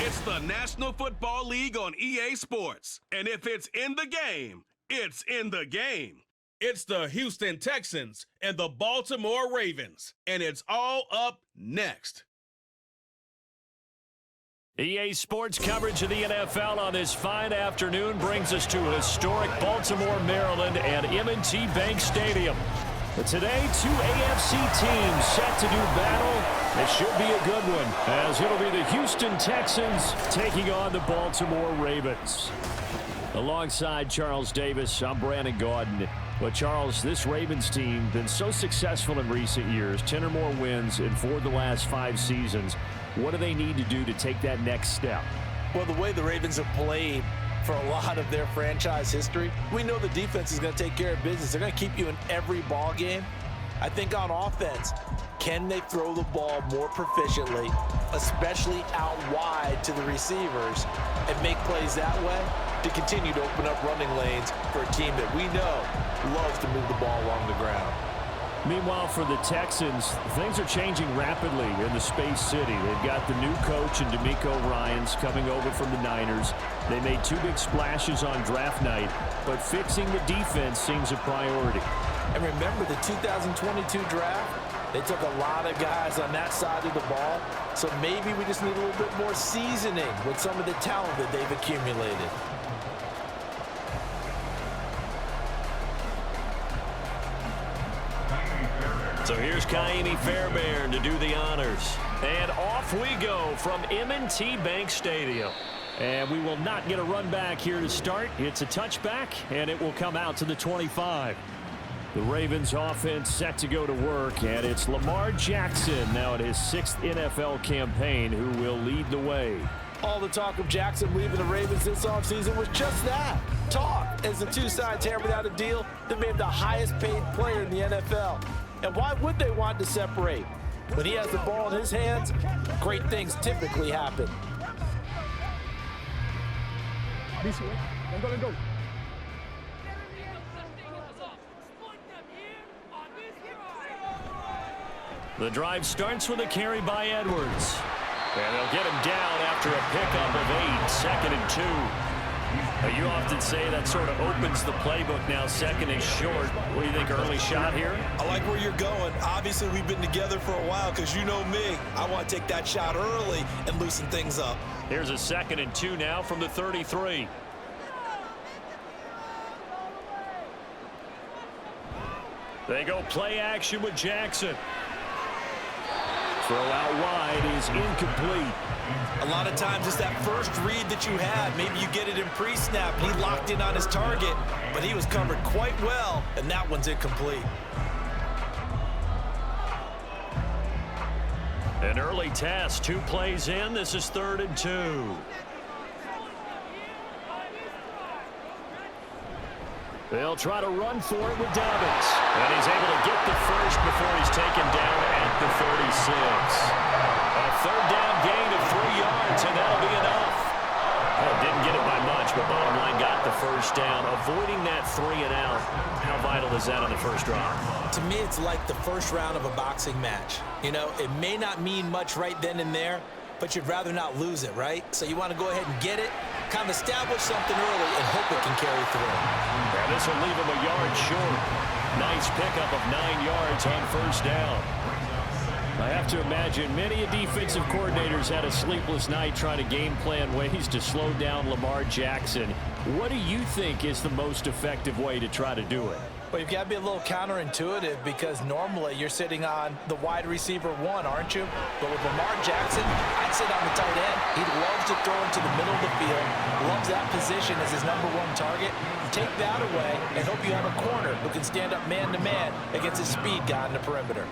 It's the National Football League on EA Sports. And if it's in the game, it's in the game. It's the Houston Texans and the Baltimore Ravens. And it's all up next. EA Sports coverage of the NFL on this fine afternoon brings us to historic Baltimore, Maryland and M&T Bank Stadium. But today, two AFC teams set to do battle. It should be a good one, as it'll be the Houston Texans taking on the Baltimore Ravens. Alongside Charles Davis, I'm Brandon Gaudin. But Charles, this Ravens team been so successful in recent years, 10 or more wins in 4 of the last 5 seasons. What do they need to do to take that next step? Well, the way the Ravens have played for a lot of their franchise history, we know the defense is going to take care of business. They're going to keep you in every ball game. I think on offense, can they throw the ball more proficiently, especially out wide to the receivers, and make plays that way to continue to open up running lanes for a team that we know loves to move the ball along the ground. Meanwhile, for the Texans, things are changing rapidly in the Space City. They've got the new coach in D'Amico Ryans coming over from the Niners. They made 2 big splashes on draft night, but fixing the defense seems a priority. And remember the 2022 draft? They took a lot of guys on that side of the ball, so maybe we just need a little bit more seasoning with some of the talent that they've accumulated. So here's Kaimi Fairbairn to do the honors. And off we go from M&T Bank Stadium. And we will not get a run back here to start. It's a touchback, and it will come out to the 25. The Ravens offense set to go to work, and it's Lamar Jackson now at his 6th NFL campaign who will lead the way. All the talk of Jackson leaving the Ravens this offseason was just that, talk, as the two sides hammered out a deal that made him the highest paid player in the NFL. And why would they want to separate? When he has the ball in his hands, great things typically happen. Go. The drive starts with a carry by Edwards. And they'll get him down after a pickup of 8, 2nd and 2. You often say that sort of opens the playbook now, 2nd and short. What do you think, early shot here? I like where you're going. Obviously, we've been together for a while because you know me. I want to take that shot early and loosen things up. Here's a 2nd and 2 now from the 33. They go play action with Jackson. Throw out wide is incomplete. A lot of times it's that first read that you had. Maybe you get it in pre-snap. He locked in on his target, but he was covered quite well, and that one's incomplete. An early test, 2 plays in. This is 3rd and 2. They'll try to run for it with Dobbins. And he's able to get the first before he's taken down at the 36. A 3rd down gain of 3 yards, and that'll be enough. Well, didn't get it by much, but bottom line got the first down. Avoiding that 3 and out, how vital is that on the first drive? To me, it's like the first round of a boxing match. You know, it may not mean much right then and there, but you'd rather not lose it, right? So you want to go ahead and get it, kind of establish something early, and hope it can carry through. Yeah, this will leave him a yard short. Nice pickup of 9 yards on first down. I have to imagine many defensive coordinators had a sleepless night trying to game plan ways to slow down Lamar Jackson. What do you think is the most effective way to try to do it? Well, you've got to be a little counterintuitive because normally you're sitting on the wide receiver 1, aren't you? But with Lamar Jackson, I'd sit on the tight end. He loves to throw into the middle of the field, loves that position as his number 1 target. Take that away and hope you have a corner who can stand up man-to-man against a speed guy on the perimeter.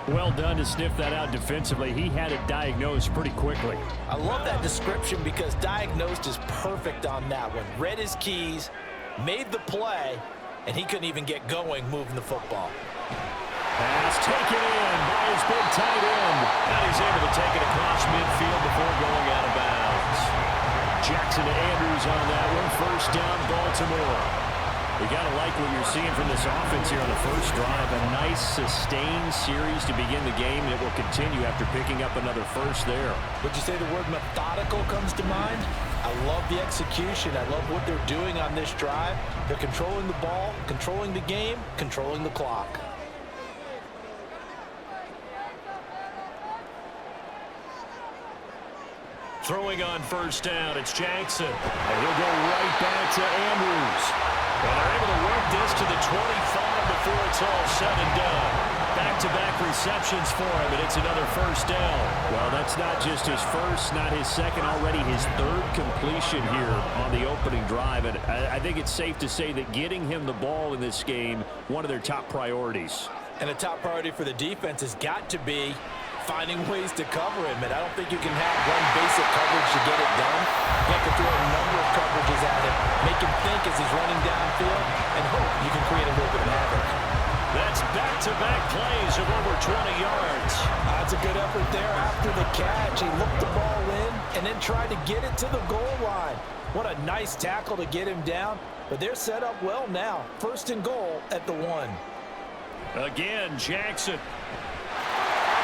Well done to sniff that out defensively. He had it diagnosed pretty quickly. I love that description because diagnosed is perfect on that one. Read his keys, made the play, and he couldn't even get going moving the football. Pass taken in by his big tight end. And he's able to take it across midfield before going out of bounds. Jackson to Andrews on that one. First down, Baltimore. You got to like what you're seeing from this offense here on the first drive. A nice, sustained series to begin the game, and it will continue after picking up another first there. Would you say the word methodical comes to mind? I love the execution. I love what they're doing on this drive. They're controlling the ball, controlling the game, controlling the clock. Throwing on first down, it's Jackson. And he'll go right back to Andrews. And they're able to work this to the 25 before it's all said and done. Back-to-back receptions for him, and it's another first down. Well, that's not just his first, not his second, already his third completion here on the opening drive. And I think it's safe to say that getting him the ball in this game, one of their top priorities. And a top priority for the defense has got to be finding ways to cover him. And I don't think you can have one basic coverage to get it done. You have to throw a number of coverages at him, make him think as he's running downfield, and hope you can create a little bit of havoc. That's back-to-back plays of over 20 yards. That's a good effort there after the catch. He looked the ball in and then tried to get it to the goal line. What a nice tackle to get him down. But they're set up well now. First and goal at the 1. Again, Jackson.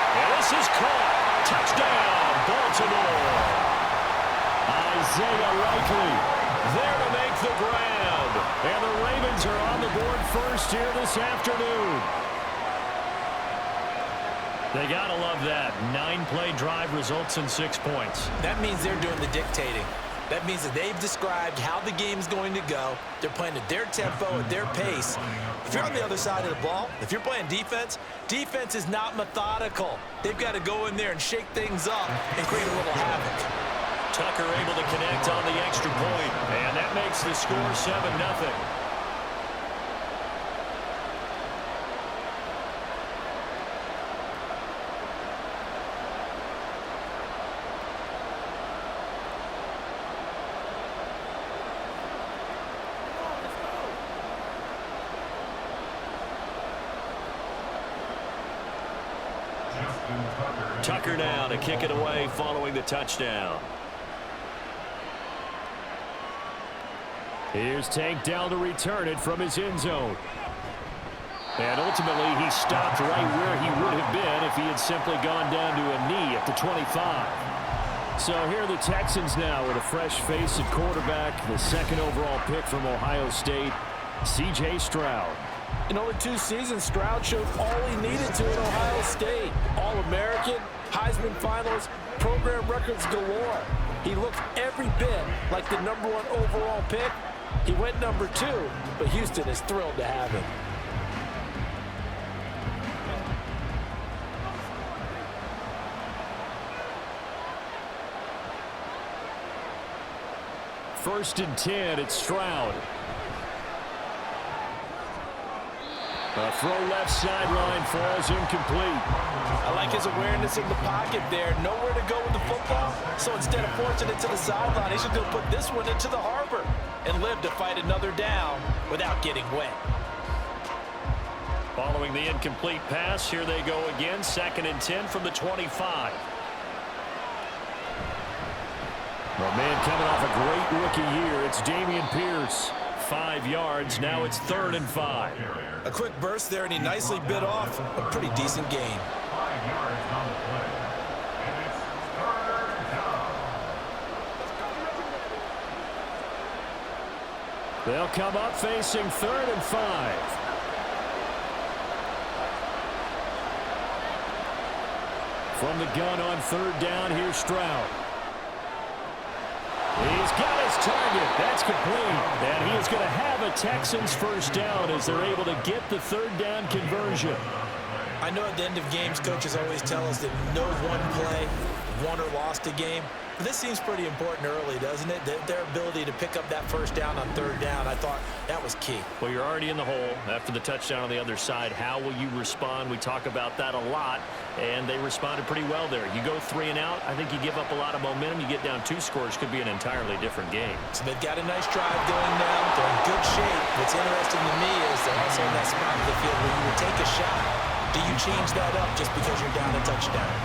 And this is caught. Touchdown, Baltimore. Isaiah Likely there to make the grab. And the Ravens are on the board first here this afternoon. They got to love that. 9-play drive results in 6 points. That means they're doing the dictating. That means that they've described how the game's going to go. They're playing at their tempo, at their pace. If you're on the other side of the ball, if you're playing defense, defense is not methodical. They've got to go in there and shake things up and create a little havoc. Tucker able to connect on the extra point, and that makes the score 7-0. Tucker now to kick it away following the touchdown. Here's Tank down to return it from his end zone. And ultimately, he stopped right where he would have been if he had simply gone down to a knee at the 25. So here are the Texans now with a fresh face at quarterback, the second overall pick from Ohio State, C.J. Stroud. In only 2 seasons, Stroud showed all he needed to at Ohio State. All-American, Heisman finalist, program records galore. He looked every bit like the #1 overall pick. He went #2, but Houston is thrilled to have him. First and 10, it's Stroud. A throw left sideline falls incomplete. I like his awareness in the pocket there. Nowhere to go with the football. So instead of forcing it to the sideline, he's just going to put this one into the harbor and live to fight another down without getting wet. Following the incomplete pass, here they go again. 2nd and 10 from the 25. Well, man, coming off a great rookie year, it's Dameon Pierce. 5 yards. Now it's 3rd and 5. A quick burst there, and he nicely bit off a pretty decent gain. 5 yards on the play. And it's 3rd down. They'll come up facing 3rd and 5. From the gun on 3rd down, here's Stroud. He's got his target. That's complete. And he is going to have a Texans first down as they're able to get the 3rd down conversion. I know at the end of games, coaches always tell us that no one play won or lost a game. But this seems pretty important early, doesn't it? Their ability to pick up that first down on 3rd down, I thought that was key. Well, you're already in the hole after the touchdown on the other side. How will you respond? We talk about that a lot, and they responded pretty well there. You go 3 and out, I think you give up a lot of momentum. You get down 2 scores, could be an entirely different game. So they've got a nice drive going now. They're in good shape. What's interesting to me is they're also in that spot of the field where you would take a shot. Do you change that up just because you're down a touchdown?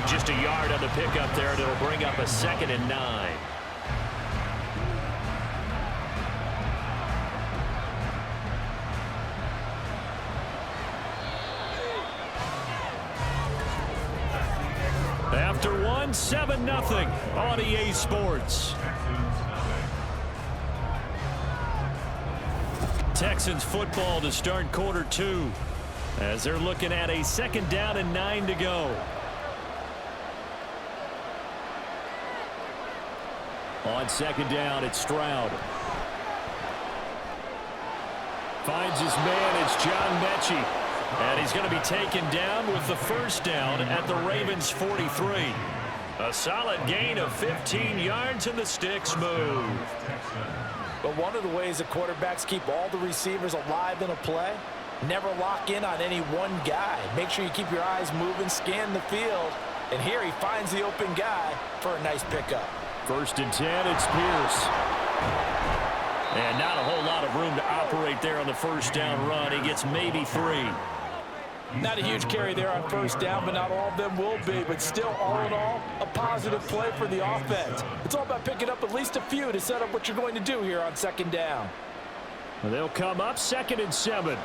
Just a yard on the pickup there, and it'll bring up a 2nd and 9. After 7-0 on EA Sports. Texans football to start quarter 2 as they're looking at a 2nd down and 9 to go. On 2nd down, it's Stroud. Finds his man, it's John Mechie. And he's going to be taken down with the 1st down at the Ravens' 43. A solid gain of 15 yards and the sticks move. But one of the ways that quarterbacks keep all the receivers alive in a play, never lock in on any one guy. Make sure you keep your eyes moving, scan the field. And here he finds the open guy for a nice pickup. 1st and 10, it's Pierce. And not a whole lot of room to operate there on the 1st down run. He gets maybe 3. Not a huge carry there on 1st down, but not all of them will be. But still, all in all, a positive play for the offense. It's all about picking up at least a few to set up what you're going to do here on 2nd down. They'll come up 2nd and 7.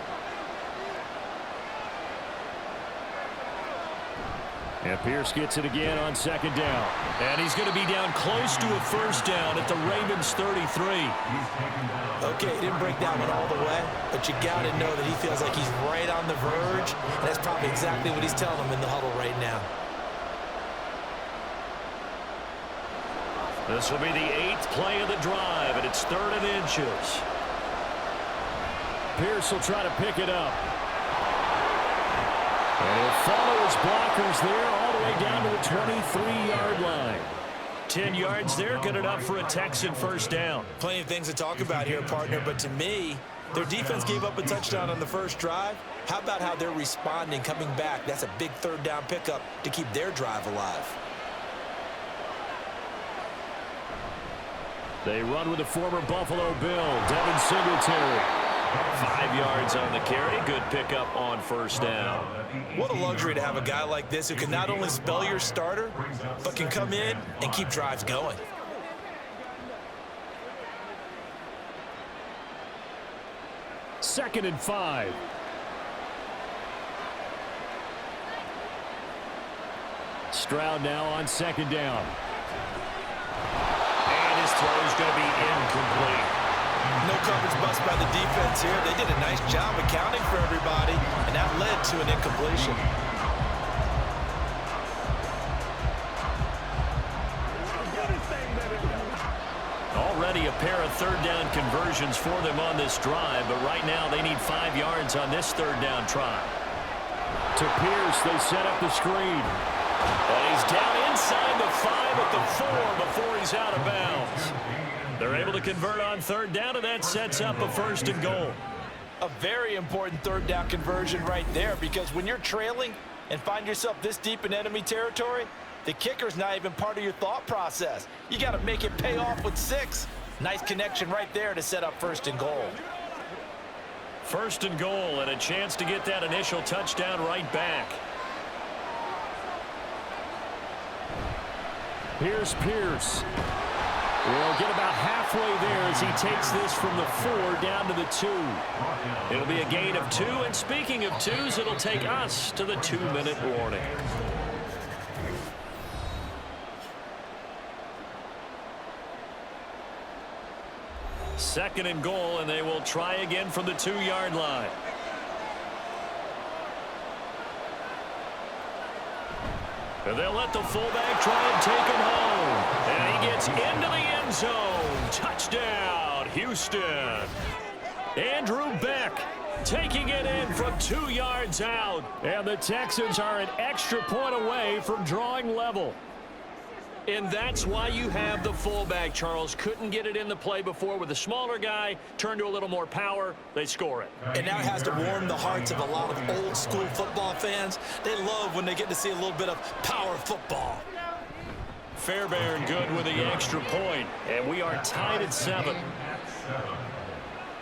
And Pierce gets it again on 2nd down. And he's going to be down close to a 1st down at the Ravens' 33. Okay, he didn't break that one all the way, but you got to know that he feels like he's right on the verge. And that's probably exactly what he's telling him in the huddle right now. This will be the 8th play of the drive, and it's 3rd and inches. Pierce will try to pick it up. And he'll follow his blockers there all the way down to the 23-yard line. 10 yards there, good enough for a Texan 1st down. Plenty of things to talk about here, partner, but to me, their defense gave up a touchdown on the 1st drive. How about how they're responding, coming back? That's a big 3rd down pickup to keep their drive alive. They run with the former Buffalo Bill, Devin Singletary. 5 yards on the carry. Good pickup on 1st down. What a luxury to have a guy like this who can not only spell your starter, but can come in and keep drives going. Second and 5. Stroud now on 2nd down. And his throw is going to be incomplete. No coverage bust by the defense here. They did a nice job accounting for everybody, and that led to an incompletion. Already a pair of 3rd down conversions for them on this drive, but right now they need 5 yards on this 3rd down try. To Pierce, they set up the screen. And he's down inside the 5 at the 4 before he's out of bounds. They're able to convert on 3rd down, and that sets up a 1st and goal. A very important 3rd down conversion right there, because when you're trailing and find yourself this deep in enemy territory, the kicker's not even part of your thought process. You got to make it pay off with 6. Nice connection right there to set up 1st and goal. 1st and goal, and a chance to get that initial touchdown right back. Here's Pierce. We'll get about halfway there as he takes this from the 4 down to the 2. It'll be a gain of 2, and speaking of 2s, it'll take us to the 2-minute warning. Second and goal, and they will try again from the 2-yard line. And they'll let the fullback try and take him home. And he gets into the end zone. Touchdown, Houston. Andrew Beck taking it in from 2 yards out. And the Texans are an extra point away from drawing level. And that's why you have the fullback, Charles. Couldn't get it in the play before with a smaller guy. Turned to a little more power. They score it. And now it has to warm the hearts of a lot of old school football fans. They love when they get to see a little bit of power football. Fairbairn good with the extra point. And we are tied at 7.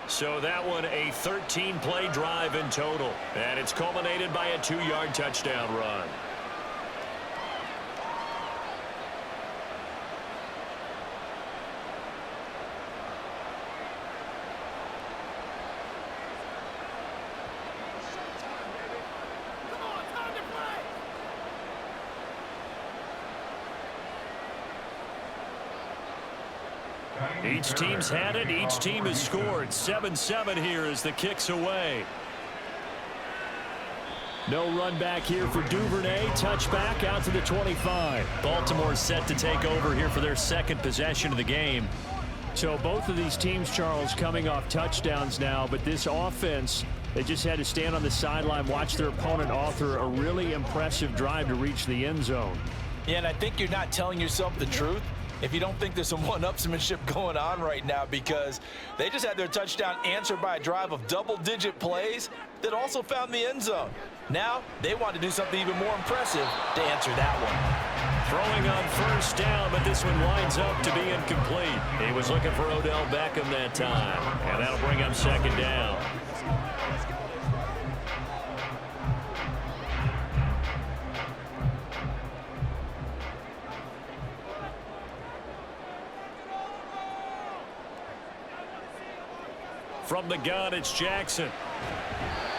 So that one a 13-play drive in total. And it's culminated by a 2-yard touchdown run. Each team's had it. Each team has scored. 7-7 here as the kick's away. No run back here for Duvernay. Touchback out to the 25. Baltimore's set to take over here for their second possession of the game. So both of these teams, Charles, coming off touchdowns now, but this offense, they just had to stand on the sideline, watch their opponent author a really impressive drive to reach the end zone. Yeah, and I think you're not telling yourself the truth if you don't think there's some one-upsmanship going on right now, because they just had their touchdown answered by a drive of double-digit plays that also found the end zone. Now they want to do something even more impressive to answer that one. Throwing on first down, but this one winds up to be incomplete. He was looking for Odell Beckham that time, and that'll bring up second down. From the gun, it's Jackson.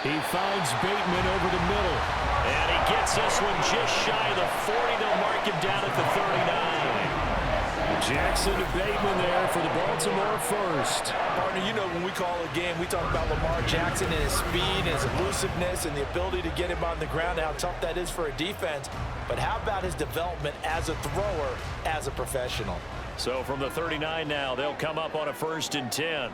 He finds Bateman over the middle. And he gets this one just shy of the 40. They'll mark him down at the 39. Jackson to Bateman there for the Baltimore first. Partner, you know when we call a game, we talk about Lamar Jackson and his speed and his elusiveness and the ability to get him on the ground and how tough that is for a defense. But how about his development as a thrower, as a professional? So from the 39 now, they'll come up on a 1st and 10.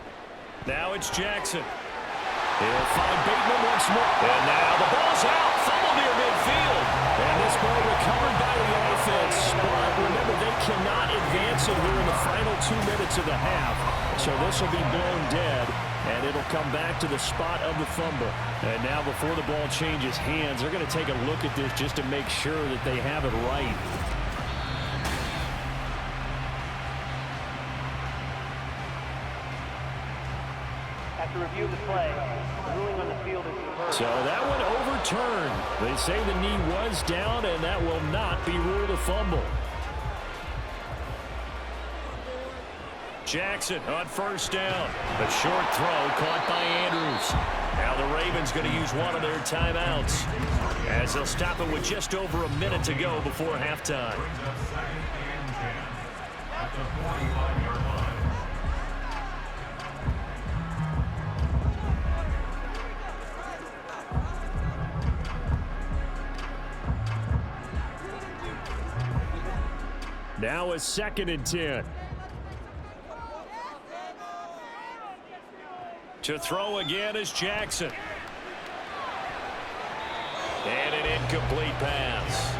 Now it's Jackson. He'll find Bateman once more. And now the ball's out. Fumble near midfield. And this ball recovered by the offense. But remember, they cannot advance it here in the final 2 minutes of the half. So this will be blown dead. And it'll come back to the spot of the fumble. And now before the ball changes hands, they're going to take a look at this just to make sure that they have it right. To review the play, the ruling on the field is reversed. So that one overturned. They say the knee was down, and that will not be ruled a fumble. Jackson on first down. A short throw caught by Andrews. Now the Ravens going to use one of their timeouts as they'll stop it with just over a minute to go before halftime. At the 45-yard line. Now a 2nd and 10. To throw again is Jackson. And an incomplete pass.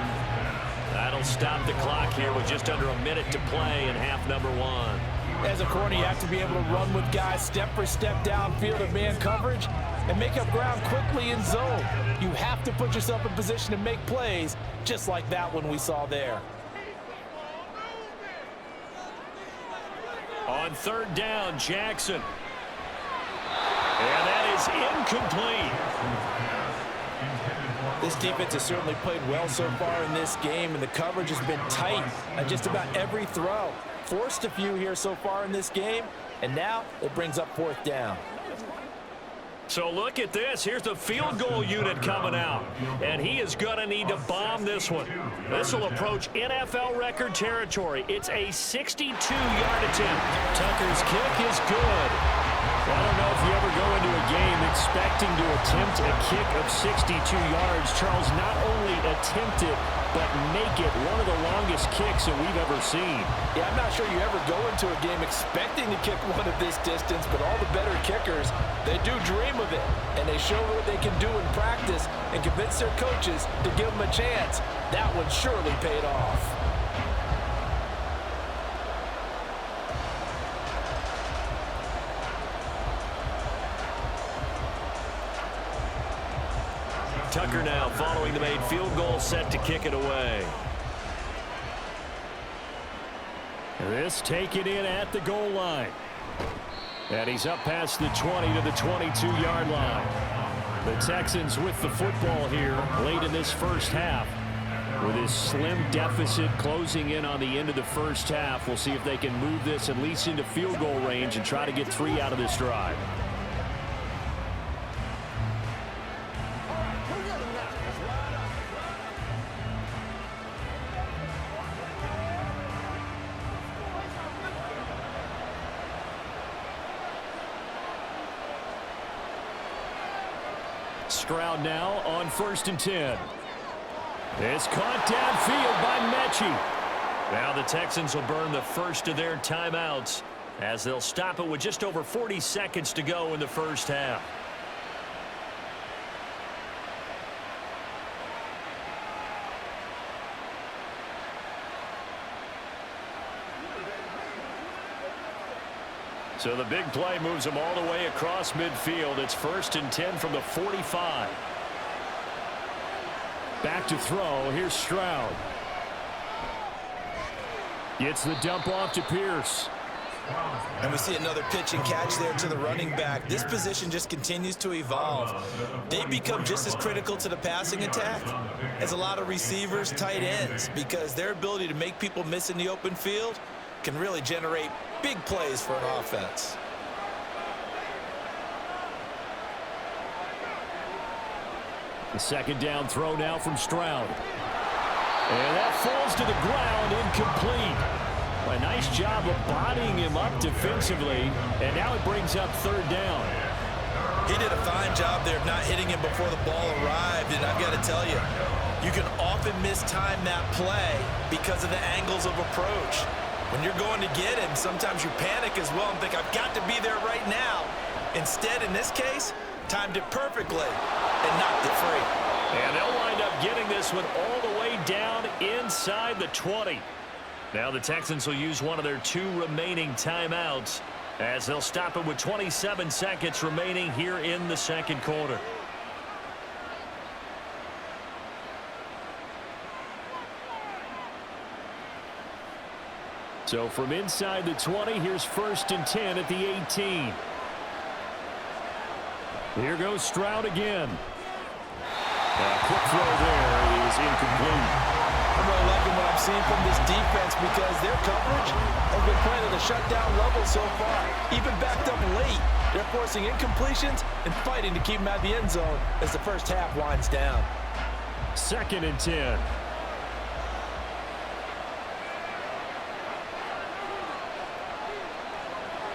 That'll stop the clock here with just under a minute to play in half number 1. As a corner, you have to be able to run with guys step for step downfield of man coverage and make up ground quickly in zone. You have to put yourself in position to make plays just like that one we saw there. On 3rd down, Jackson. And that is incomplete. This defense has certainly played well so far in this game, and the coverage has been tight on just about every throw. Forced a few here so far in this game, and now it brings up 4th down. So look at this. Here's the field goal unit coming out. And he is going to need to bomb this one. This will approach NFL record territory. It's a 62-yard attempt. Tucker's kick is good. Well, I don't know if you ever go into a game expecting to attempt a kick of 62 yards. Charles, not only attempt it, but make it one of the longest kicks that we've ever seen. Yeah, I'm not sure you ever go into a game expecting to kick one of this distance, but all the better kickers, they do dream of it, and they show what they can do in practice and convince their coaches to give them a chance. That one surely paid off. Tucker now following the made field goal, set to kick it away. This taken in at the goal line. And he's up past the 20 to the 22-yard line. The Texans with the football here late in this first half. With this slim deficit closing in on the end of the first half, we'll see if they can move this at least into field goal range and try to get 3 out of this drive. Stroud now on 1st and 10. It's caught downfield by Mechie. Now the Texans will burn the first of their timeouts as they'll stop it with just over 40 seconds to go in the first half. So the big play moves them all the way across midfield. It's 1st and 10 from the 45. Back to throw. Here's Stroud. Gets the dump off to Pierce. And we see another pitch and catch there to the running back. This position just continues to evolve. They become just as critical to the passing attack as a lot of receivers, tight ends, because their ability to make people miss in the open field can really generate big plays for an offense. The second down throw now from Stroud. And that falls to the ground, incomplete. A nice job of bodying him up defensively, and now it brings up 3rd down. He did a fine job there of not hitting him before the ball arrived, and I've got to tell you, you can often mistime that play because of the angles of approach. When you're going to get him, sometimes you panic as well and think, I've got to be there right now. Instead, in this case, timed it perfectly and knocked it free. And they'll wind up getting this one all the way down inside the 20. Now the Texans will use one of their 2 remaining timeouts as they'll stop it with 27 seconds remaining here in the second quarter. So from inside the 20, here's 1st and 10 at the 18. Here goes Stroud again. A quick throw there is incomplete. I'm really liking what I'm seeing from this defense because their coverage has been playing at a shutdown level so far. Even backed up late, they're forcing incompletions and fighting to keep them out of the end zone as the first half winds down. 2nd and 10.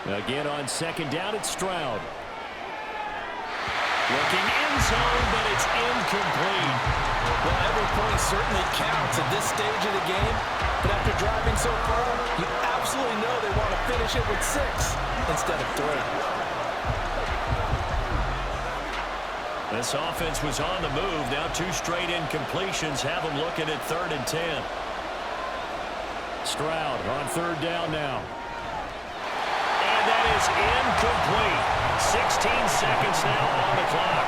Again on 2nd down, it's Stroud. Looking in zone, but it's incomplete. Well, every point certainly counts at this stage of the game, but after driving so far, you absolutely know they want to finish it with 6 instead of 3. This offense was on the move. Now 2 straight incompletions have them looking at 3rd and 10. Stroud on 3rd down now. And that is incomplete. 16 seconds now on the clock.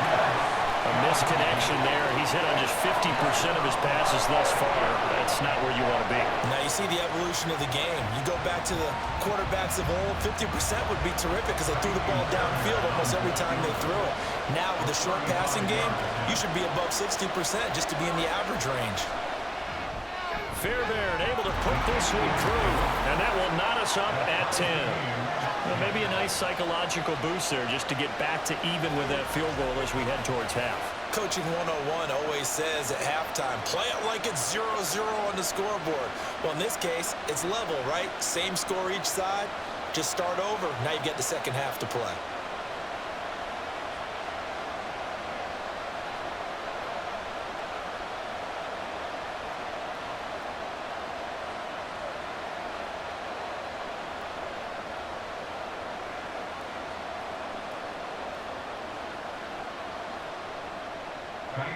A misconnection there. He's hit on just 50% of his passes thus far. That's not where you want to be. Now you see the evolution of the game. You go back to the quarterbacks of old, 50% would be terrific because they threw the ball downfield almost every time they threw it. Now with the short passing game, you should be above 60% just to be in the average range. Fairbairn able to put this one through, and that will knot us up at 10. Well, maybe a nice psychological boost there just to get back to even with that field goal as we head towards half. Coaching 101 always says at halftime, play it like it's 0-0 on the scoreboard. Well, in this case, it's level, right? Same score each side. Just start over. Now you get the second half to play.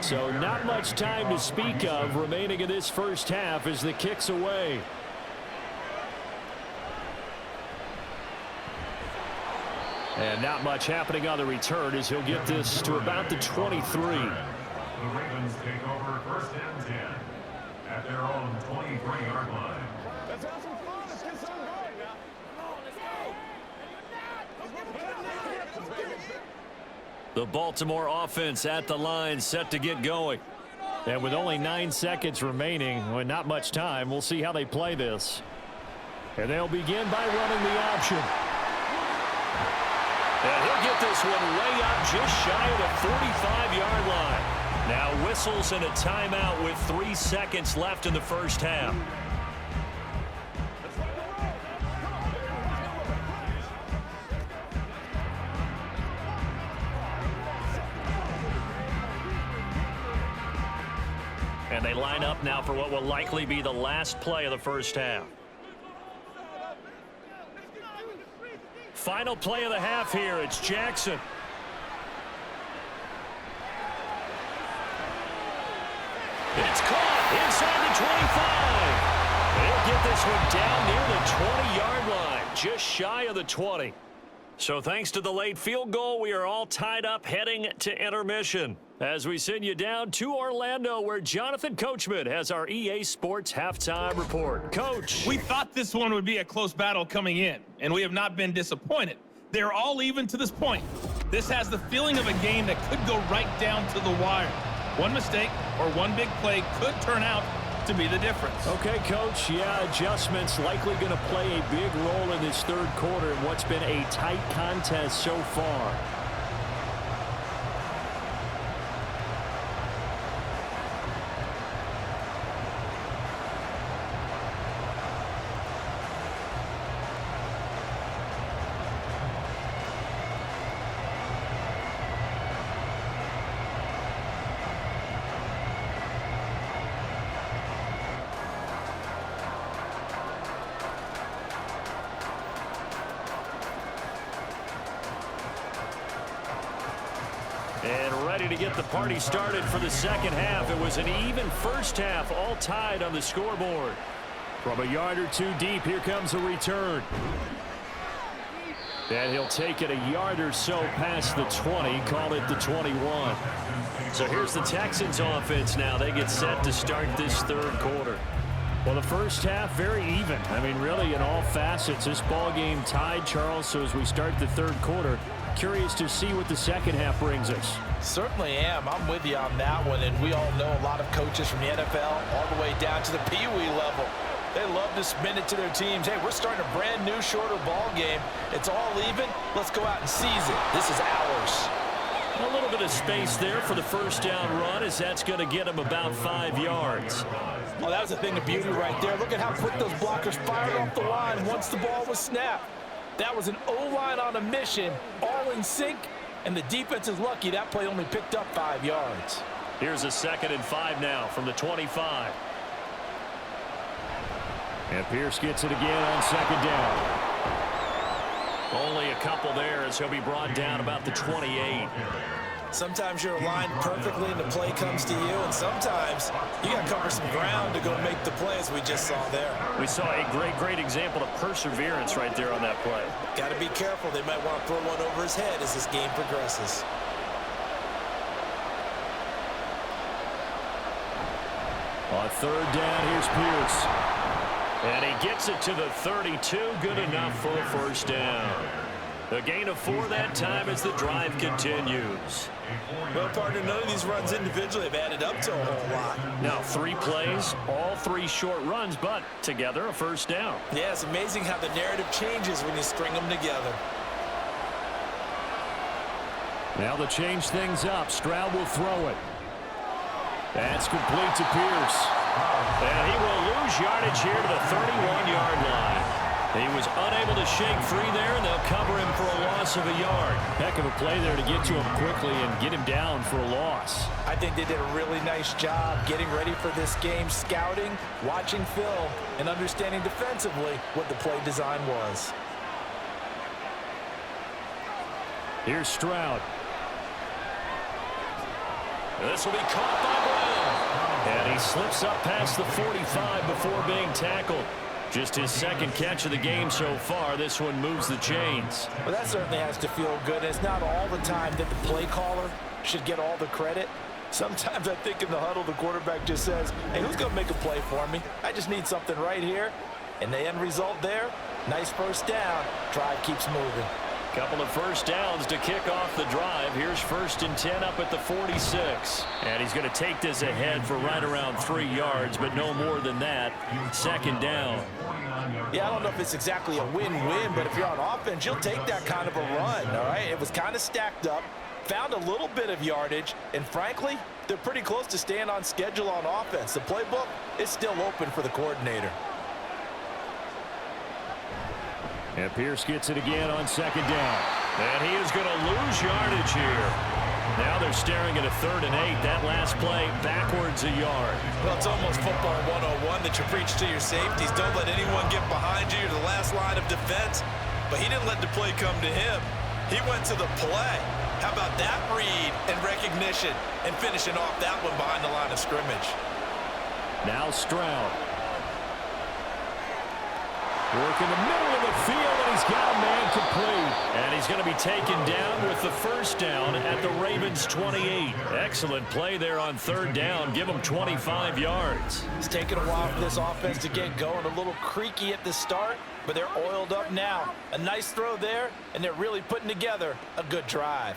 So not much time to speak of remaining in this first half as the kick's away. And not much happening on the return as he'll get this to about the 23. The Ravens take over 1st and 10 at their own 23-yard line. Let's have some fun. Let's get something going now. Come on, let's go. The Baltimore offense at the line, set to get going. And with only 9 seconds remaining, well, not much time, we'll see how they play this. And they'll begin by running the option. And he'll get this one way up just shy of the 45-yard line. Now whistles and a timeout with 3 seconds left in the first half. And they line up now for what will likely be the last play of the first half. Final play of the half here. It's Jackson. It's caught inside the 25. They'll get this one down near the 20-yard line, just shy of the 20. So thanks to the late field goal, we are all tied up heading to intermission. As we send you down to Orlando, where Jonathan Coachman has our EA Sports halftime report. Coach. We thought this one would be a close battle coming in, and we have not been disappointed. They're all even to this point. This has the feeling of a game that could go right down to the wire. One mistake or one big play could turn out to be the difference. Okay, Coach. Yeah, adjustments likely going to play a big role in this third quarter in what's been a tight contest so far. And ready to get the party started for the second half. It was an even first half, all tied on the scoreboard. From a yard or two deep, here comes a return. And he'll take it a yard or so past the 20, call it the 21. So here's the Texans offense now. They get set to start this third quarter. Well, the first half, very even. I mean, really, in all facets, this ball game tied, Charles. So as we start the third quarter, curious to see what the second half brings us. Certainly am. I'm with you on that one. And we all know a lot of coaches from the NFL all the way down to the Pee Wee level. They love to spin it to their teams. Hey, we're starting a brand new, shorter ball game. It's all even. Let's go out and seize it. This is ours. A little bit of space there for the first down run, as that's going to get him about 5 yards. Well, that was a thing of beauty right there. Look at how quick those blockers fired off the line once the ball was snapped. That was an O-line on a mission, all in sync, and the defense is lucky that play only picked up 5 yards. Here's a 2nd and 5 now from the 25. And Pierce gets it again on 2nd down. Only a couple there as he'll be brought down about the 28. Sometimes you're aligned perfectly and the play comes to you, and sometimes you got to cover some ground to go make the play, as we just saw there. We saw a great example of perseverance right there on that play. Got to be careful. They might want to throw one over his head as this game progresses. On 3rd down, here's Pierce. And he gets it to the 32. Good enough for a first down. A gain of 4 that time as the drive continues. Well, partner, none of these runs individually have added up to a whole lot. Now 3 plays, all 3 short runs, but together a first down. Yeah, it's amazing how the narrative changes when you string them together. Now to change things up, Stroud will throw it. That's complete to Pierce. And he will lose yardage here to the 31-yard line. He was unable to shake free there, and they'll cover him for a loss of a yard. Heck of a play there to get to him quickly and get him down for a loss. I think they did a really nice job getting ready for this game, scouting, watching film, and understanding defensively what the play design was. Here's Stroud. This will be caught by Brown. And he slips up past the 45 before being tackled. Just his 2nd catch of the game so far. This one moves the chains. Well, that certainly has to feel good. It's not all the time that the play caller should get all the credit. Sometimes I think in the huddle, the quarterback just says, hey, who's going to make a play for me? I just need something right here. And the end result there, nice first down. Drive keeps moving. Couple of first downs to kick off the drive. Here's 1st and 10 up at the 46. And he's going to take this ahead for right around 3 yards, but no more than that. 2nd down. Yeah, I don't know if it's exactly a win-win, but if you're on offense, you'll take that kind of a run, all right? It was kind of stacked up, found a little bit of yardage, and frankly, they're pretty close to staying on schedule on offense. The playbook is still open for the coordinator. And Pierce gets it again on 2nd down. And he is going to lose yardage here. Now they're staring at a 3rd and 8. That last play backwards a yard. Well, it's almost football 101 that you preach to your safeties. Don't let anyone get behind you. You're the last line of defense. But he didn't let the play come to him. He went to the play. How about that read and recognition and finishing off that one behind the line of scrimmage? Now Stroud. Work in the middle of the field, and he's got a man complete. And he's going to be taken down with the first down at the Ravens' 28. Excellent play there on 3rd down. Give them 25 yards. It's taken a while for this offense to get going. A little creaky at the start, but they're oiled up now. A nice throw there, and they're really putting together a good drive.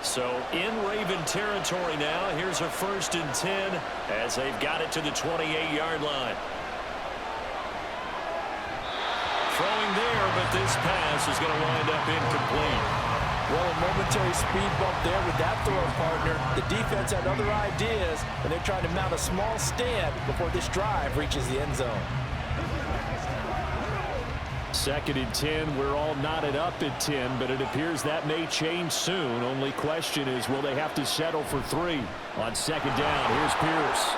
So in Raven territory now, here's a 1st and 10 as they've got it to the 28-yard line. Throwing there, but this pass is going to wind up incomplete. Well, a momentary speed bump there with that throw partner. The defense had other ideas, and they're trying to mount a small stand before this drive reaches the end zone. 2nd and 10. We're all knotted up at 10, but it appears that may change soon. Only question is, will they have to settle for 3? On 2nd down, here's Pierce.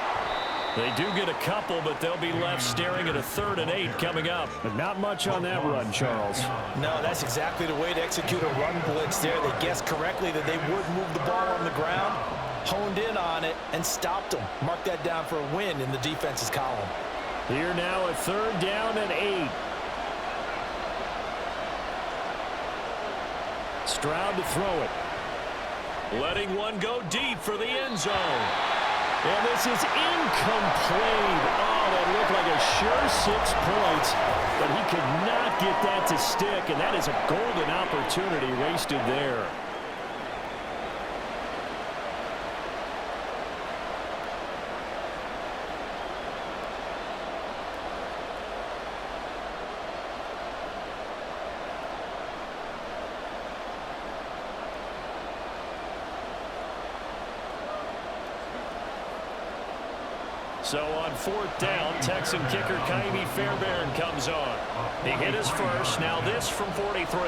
They do get a couple, but they'll be left staring at a 3rd and 8 coming up. But not much on that run, Charles. No, that's exactly the way to execute a run blitz there. They guessed correctly that they would move the ball on the ground, honed in on it, and stopped them. Mark that down for a win in the defense's column. Here now a 3rd down and 8. Stroud to throw it. Letting one go deep for the end zone. And this is incomplete. Oh, that looked like a sure 6 points, but he could not get that to stick, and that is a golden opportunity wasted there. So on 4th down, Texan kicker Kaimi Fairbairn comes on. He hit his first, now this from 43.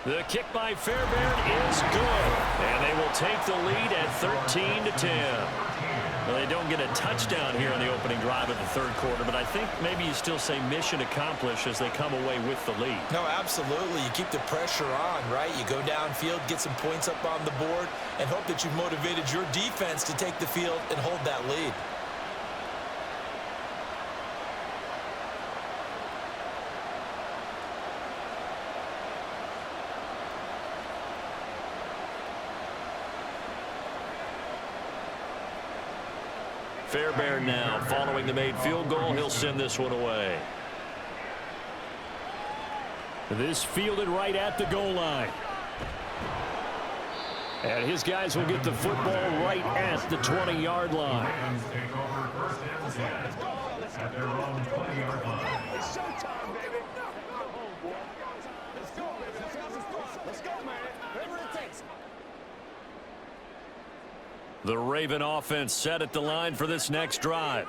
The kick by Fairbairn is good, and they will take the lead at 13-10. Well, they don't get a touchdown here on the opening drive of the 3rd quarter, but I think maybe you still say mission accomplished as they come away with the lead. No, absolutely. You keep the pressure on, right? You go downfield, get some points up on the board, and hope that you've motivated your defense to take the field and hold that lead. Fairbairn now, following the made field goal, he'll send this one away. This fielded right at the goal line. And his guys will get the football right at the 20-yard line. Ravens take over 1st and 10 at their own 20-yard line. It's showtime, baby. Let's go, baby. Let's go, man. Whatever it takes. The Raven offense set at the line for this next drive.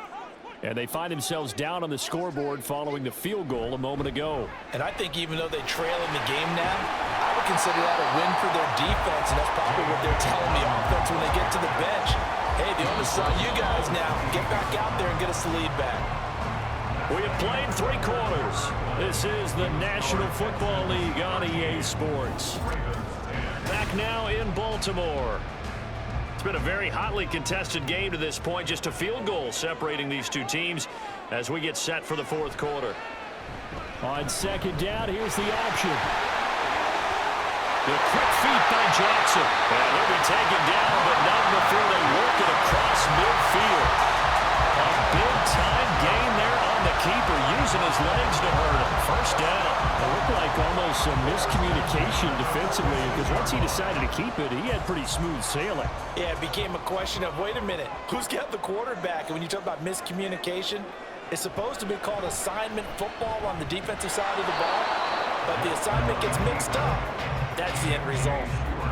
And they find themselves down on the scoreboard following the field goal a moment ago. And I think even though they trail in the game now, I would consider that a win for their defense, and that's probably what they're telling the offense when they get to the bench. Hey, the onus is on you guys now. Get back out there and get us the lead back. We have played 3 quarters. This is the National Football League on EA Sports. Back now in Baltimore. It's been a very hotly contested game to this point. Just a field goal separating these two teams as we get set for the 4th quarter. On 2nd down, here's the option. The quick feet by Jackson. And he'll be taken down, but not before they work it across midfield. A big-time gain there on the keeper, using his legs to hurt him. First down. It looked like almost some miscommunication defensively, because once he decided to keep it, he had pretty smooth sailing. Yeah, it became a question of, wait a minute, who's got the quarterback? And when you talk about miscommunication, it's supposed to be called assignment football on the defensive side of the ball, but the assignment gets mixed up. That's the end result.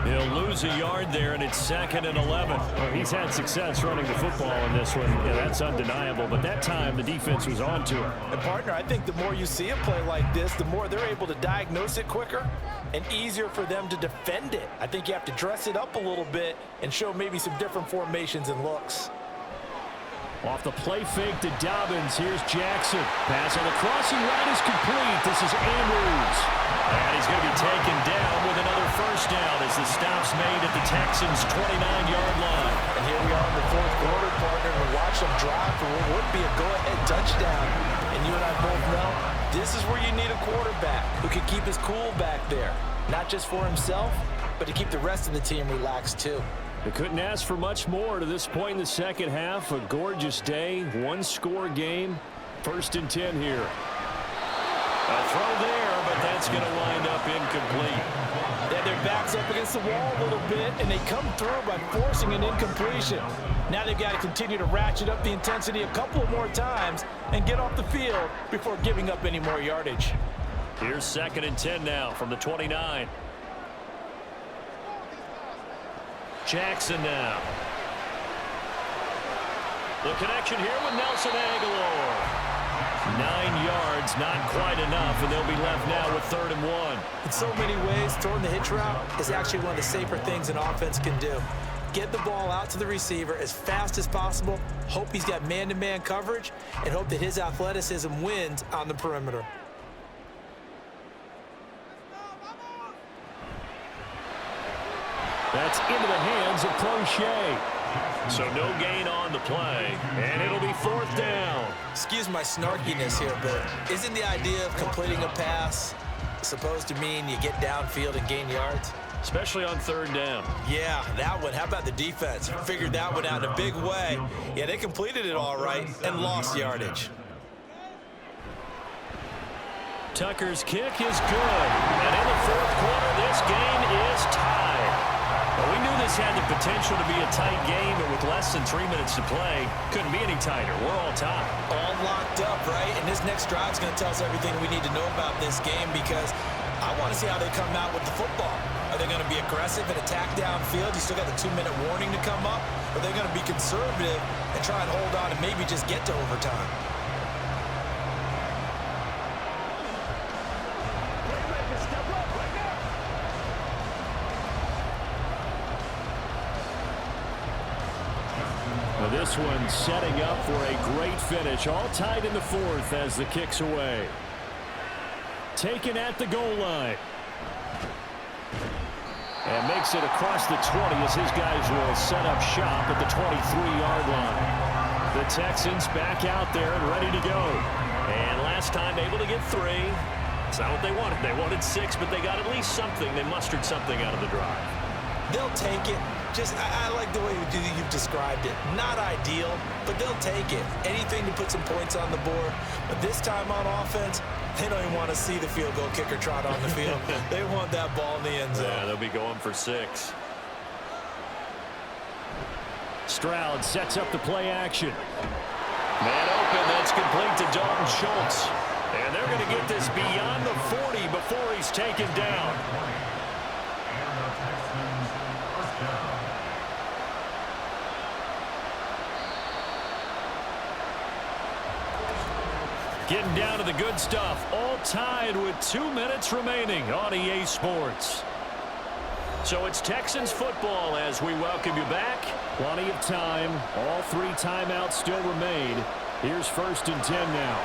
He'll lose a yard there, and it's 2nd and 11. Well, he's had success running the football in this one. Yeah, that's undeniable. But that time, the defense was on to him. And, partner, I think the more you see a play like this, the more they're able to diagnose it quicker and easier for them to defend it. I think you have to dress it up a little bit and show maybe some different formations and looks. Off the play fake to Dobbins. Here's Jackson. Pass on the crossing route is complete. This is Andrews. And he's going to be taken down with another first down as the stop's made at the Texans' 29-yard line. And here we are in the fourth quarter, partner. We watch them drive for what would be a go-ahead touchdown. And you and I both know this is where you need a quarterback who can keep his cool back there. Not just for himself, but to keep the rest of the team relaxed too. They couldn't ask for much more to this point in the second half. A gorgeous day, one-score game. 1st and 10 here. A throw there, but that's going to wind up incomplete. They have their backs up against the wall a little bit, and they come through by forcing an incompletion. Now they've got to continue to ratchet up the intensity a couple of more times and get off the field before giving up any more yardage. Here's 2nd and 10 now from the 29. Jackson now. The connection here with Nelson Aguilar. 9 yards, not quite enough, and they'll be left now with 3rd and 1. In so many ways, throwing the hitch route is actually one of the safer things an offense can do. Get the ball out to the receiver as fast as possible, hope he's got man-to-man coverage, and hope that his athleticism wins on the perimeter. That's into the hands of Crochet. So no gain on the play, and it'll be 4th down. Excuse my snarkiness here, but isn't the idea of completing a pass supposed to mean you get downfield and gain yards? Especially on 3rd down. Yeah, that one. How about the defense? Figured that one out in a big way. Yeah, they completed it all right and lost yardage. Tucker's kick is good. And in the 4th quarter, this game is tied. Well, we knew this had the potential to be a tight game, and with less than 3 minutes to play, couldn't be any tighter. We're all tied. All locked up, right? And this next drive is going to tell us everything we need to know about this game because I want to see how they come out with the football. Are they going to be aggressive and attack downfield? You still got the 2-minute warning to come up? Or are they going to be conservative and try and hold on and maybe just get to overtime? This one setting up for a great finish. All tied in the 4th as the kick's away. Taken at the goal line. And makes it across the 20 as his guys will set up shop at the 23-yard line. The Texans back out there and ready to go. And last time able to get 3. It's not what they wanted. They wanted 6, but they got at least something. They mustered something out of the drive. They'll take it. I like the way you've described it. Not ideal, but they'll take it. Anything to put some points on the board. But this time on offense, they don't even want to see the field goal kicker trot on the field. They want that ball in the end zone. Yeah, they'll be going for 6. Stroud sets up the play action. Man open, that's complete to Dalton Schultz. And they're going to get this beyond the 40 before he's taken down. Getting down to the good stuff. All tied with 2 minutes remaining on EA Sports. So it's Texans football as we welcome you back. Plenty of time. All 3 timeouts still remain. Here's 1st and 10 now.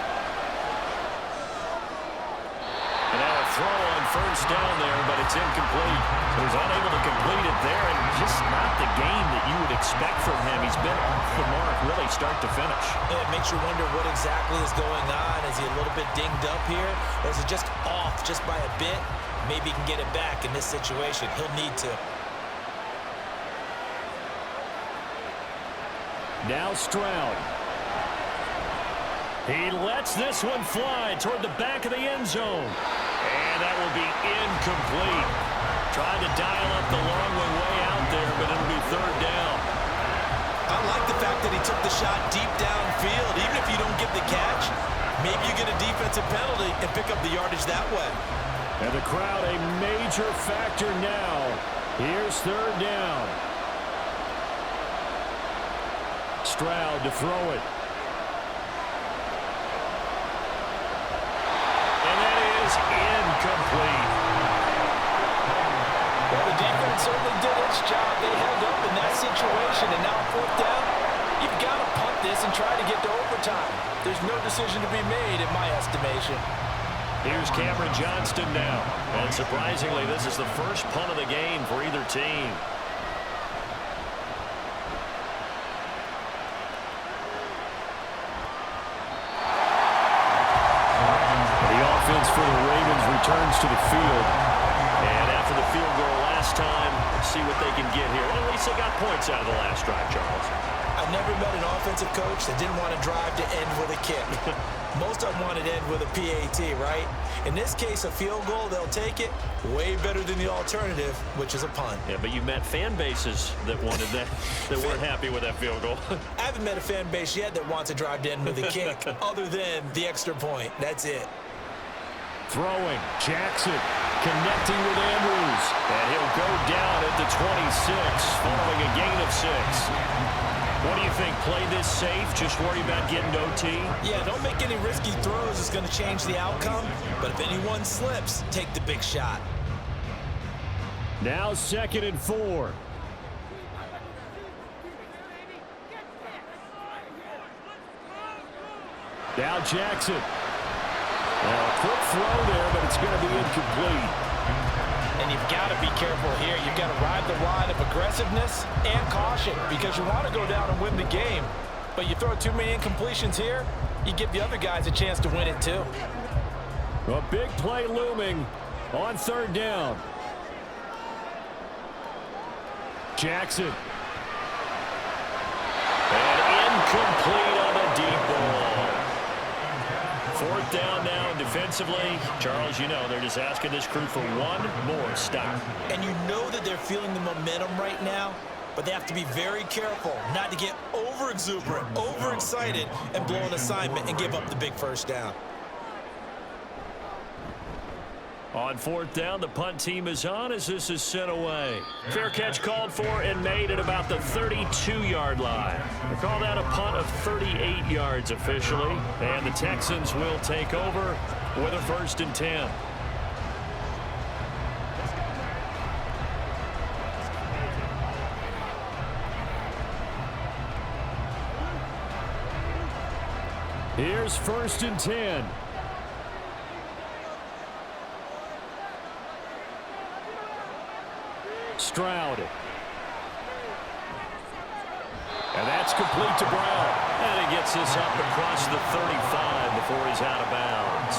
And now a throw on 1st down there, but it's incomplete. He was unable to complete it there, and just not the game that you would expect from him. He's been off the mark really start to finish. It makes you wonder what exactly is going on. Is he a little bit dinged up here, or is it just off just by a bit? Maybe he can get it back in this situation. He'll need to. Now Stroud. He lets this one fly toward the back of the end zone. And that will be incomplete. Trying to dial up the long way out there, but it'll be 3rd down. I like the fact that he took the shot deep downfield. Even if you don't get the catch, maybe you get a defensive penalty and pick up the yardage that way. And the crowd a major factor now Here's third down. Stroud to throw it. And that is incomplete. Well, the defense certainly did its job. They held up in that situation, and now fourth down, you've got to punt this and try to get to overtime. There's no decision to be made in my estimation. Here's Cameron Johnston now. And surprisingly, this is the first punt of the game for either team. The offense for the Ravens returns to the field. And after the field goal last time, see what they can get here. Well, at least they got points out of the last drive, Charles. I've never met an offensive coach that didn't want to drive to end with a kick. Most of them wanted to end with a PAT, right? In this case, a field goal, they'll take it. Way better than the alternative, which is a punt. Yeah, but you met fan bases that wanted that, that weren't happy with that field goal. I haven't met a fan base yet that wants to drive to end with a kick, other than the extra point. That's it. Throwing. Jackson connecting with Andrews. And he'll go down at the 26, following a gain of 6. What do you think? Play this safe? Just worry about getting OT? Yeah, don't make any risky throws. It's going to change the outcome. But if anyone slips, take the big shot. Now 2nd and 4. Now Jackson. Now a quick throw there, but it's going to be incomplete. And you've got to be careful here. You've got to ride the line of aggressiveness and caution because you want to go down and win the game. But you throw too many incompletions here, you give the other guys a chance to win it too. A big play looming on 3rd down. Jackson. And incomplete on a deep ball. 4th down now, and defensively, Charles, you know, they're just asking this crew for one more stop. And you know that they're feeling the momentum right now, but they have to be very careful not to get over-exuberant, over-excited, and blow an assignment and give up the big first down. On 4th down, the punt team is on as this is sent away. Fair catch called for and made at about the 32-yard line. They call that a punt of 38 yards officially. And the Texans will take over with a 1st and 10. Here's 1st and 10. Stroud. And that's complete to Brown. And he gets this up across the 35 before he's out of bounds.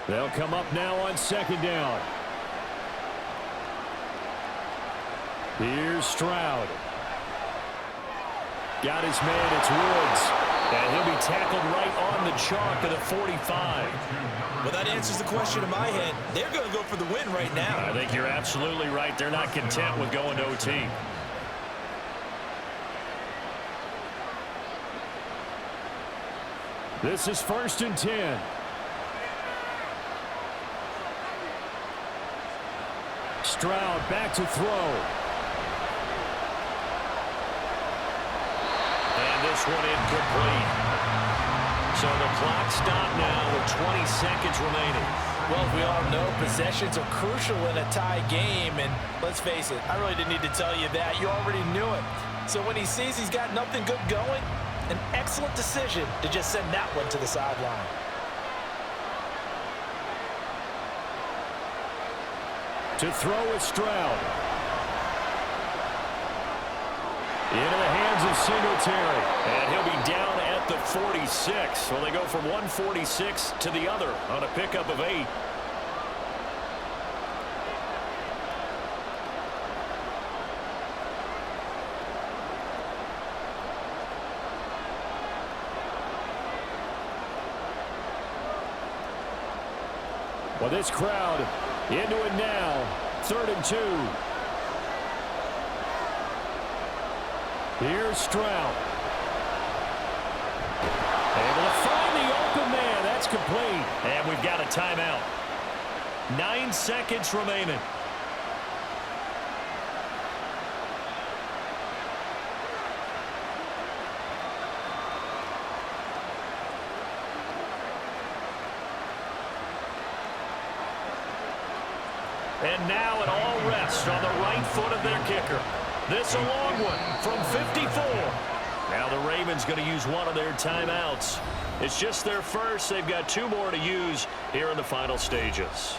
They'll come up now on 2nd down. Here's Stroud. Got his man, it's Woods. And he'll be tackled right on the chalk of the 45. Well, that answers the question in my head. They're going to go for the win right now. I think you're absolutely right. They're not content with going to OT. This is 1st and 10. Stroud back to throw. This one incomplete. So the clock stopped now with 20 seconds remaining. Well, we all know possessions are crucial in a tie game, and let's face it, I really didn't need to tell you that. You already knew it. So when he sees he's got nothing good going, an excellent decision to just send that one to the sideline. To throw is Stroud. Into the hands of Singletary. And he'll be down at the 46. So they go from 146 to the other on a pickup of 8. Well, this crowd into it now. 3rd and 2. Here's Stroud. Able to find the open man. That's complete. And we've got a timeout. 9 seconds remaining. And now it all rests on the right foot of their kicker. This a long one from 54. Now the Ravens going to use one of their timeouts. It's just their first. They've got 2 more to use here in the final stages.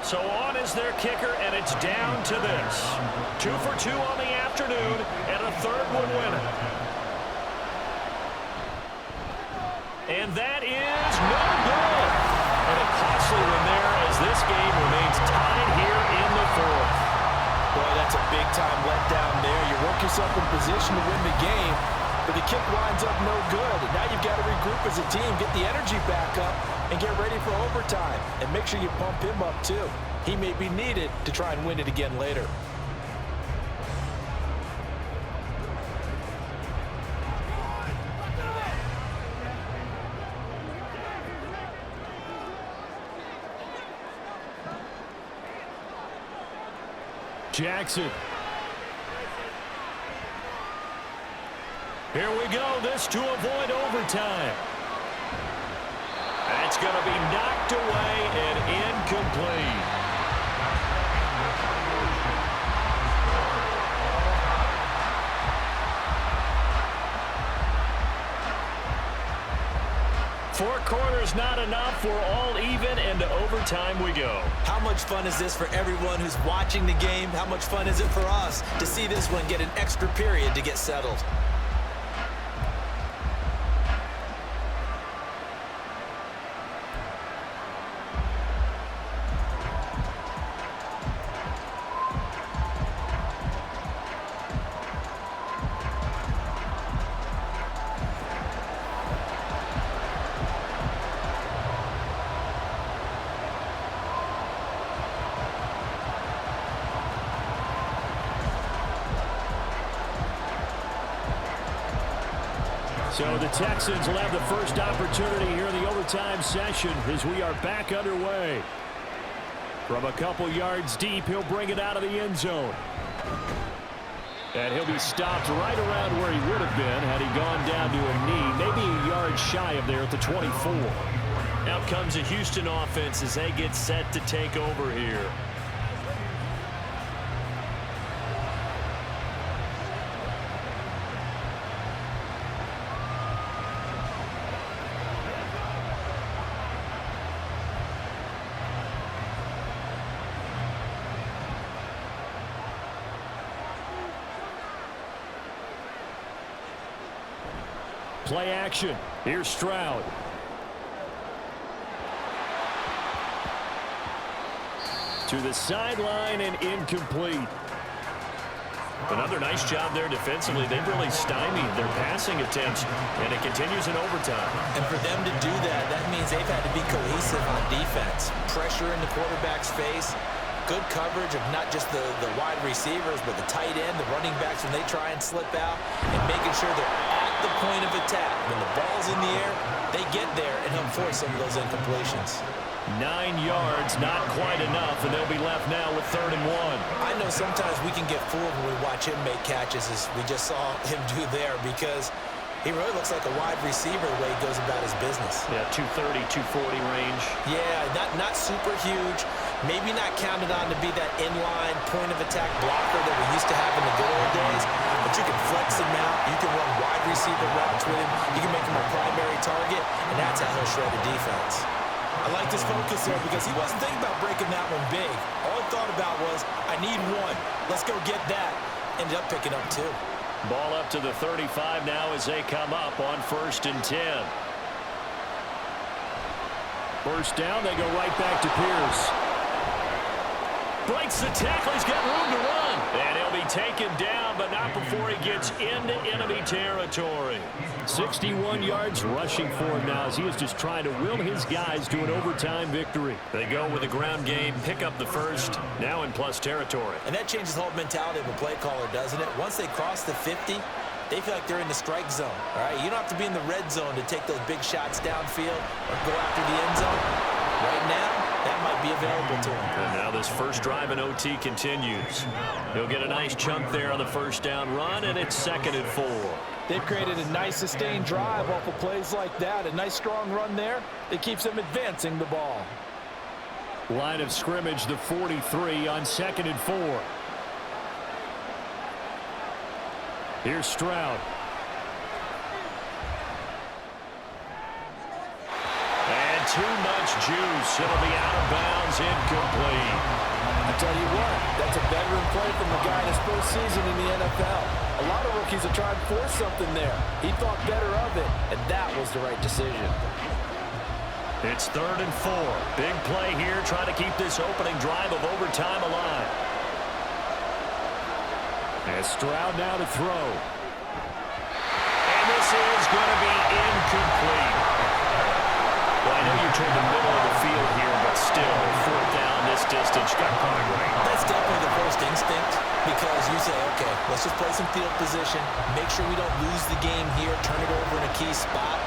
So on is their kicker, and it's down to this. 2 for 2 on the afternoon, and a 3rd one winner. And that is no good. And a costly one there as this game remains tied here in the 4th. Boy, that's a big-time letdown there. You work yourself in position to win the game, but the kick winds up no good. And now you've got to regroup as a team, get the energy back up, and get ready for overtime. And make sure you pump him up, too. He may be needed to try and win it again later. Jackson. Here we go. This to avoid overtime. That's going to be knocked away and incomplete. Four quarters not enough. We're all even, and to overtime we go. How much fun is this for everyone who's watching the game? How much fun is it for us to see this one get an extra period to get settled? So the Texans will have the first opportunity here in the overtime session as we are back underway. From a couple yards deep, he'll bring it out of the end zone. And he'll be stopped right around where he would have been had he gone down to a knee, maybe a yard shy of there at the 24. Out comes the Houston offense as they get set to take over here. Play action. Here's Stroud. To the sideline and incomplete. Another nice job there defensively. They've really stymied their passing attempts, and it continues in overtime. And for them to do that, that means they've had to be cohesive on defense. Pressure in the quarterback's face. Good coverage of not just the wide receivers, but the tight end, the running backs when they try and slip out, and making sure they're at the point of attack. When the ball's in the air, they get there and help force some of those incompletions. 9 yards, not quite enough, and they'll be left now with 3rd and 1. I know sometimes we can get fooled when we watch him make catches, as we just saw him do there, because he really looks like a wide receiver the way he goes about his business. Yeah, 230, 240 range. Yeah, not super huge. Maybe not counted on to be that inline point-of-attack blocker that we used to have in the good old days. But you can flex him out. You can run wide receiver routes with him. You can make him a primary target, and that's how he'll shred a defense. I like this focus there because he wasn't thinking about breaking that one big. All he thought about was, I need one. Let's go get that. Ended up picking up 2. Ball up to the 35 now as they come up on 1st and 10. First down, they go right back to Pierce. Breaks the tackle, he's got room to run. And he'll be taken down, but not before he gets into enemy territory. 61 yards rushing for him now as he is just trying to will his guys to an overtime victory. They go with a ground game, pick up the first, now in plus territory. And that changes the whole mentality of a play caller, doesn't it? Once they cross the 50, they feel like they're in the strike zone, all right? You don't have to be in the red zone to take those big shots downfield or go after the end zone. Right now, that might be available to him. And now this first drive in OT continues. He'll get a nice chunk there on the first down run, and it's 2nd and 4. They've created a nice sustained drive off of plays like that. A nice strong run there. It keeps them advancing the ball. Line of scrimmage, the 43 on 2nd and 4. Here's Stroud. And too much juice. It'll be out of bounds, incomplete. I tell you what, that's a veteran play from the guy in his first season in the NFL. A lot of rookies have tried to force something there. He thought better of it, and that was the right decision. It's 3rd and 4. Big play here, trying to keep this opening drive of overtime alive. And Stroud now to throw. And this is going to be incomplete. Well, I know you're toward the middle of the field here, but still, 4th down this distance. Got caught right. That's definitely the first instinct because you say, okay, let's just play some field position, make sure we don't lose the game here, turn it over in a key spot.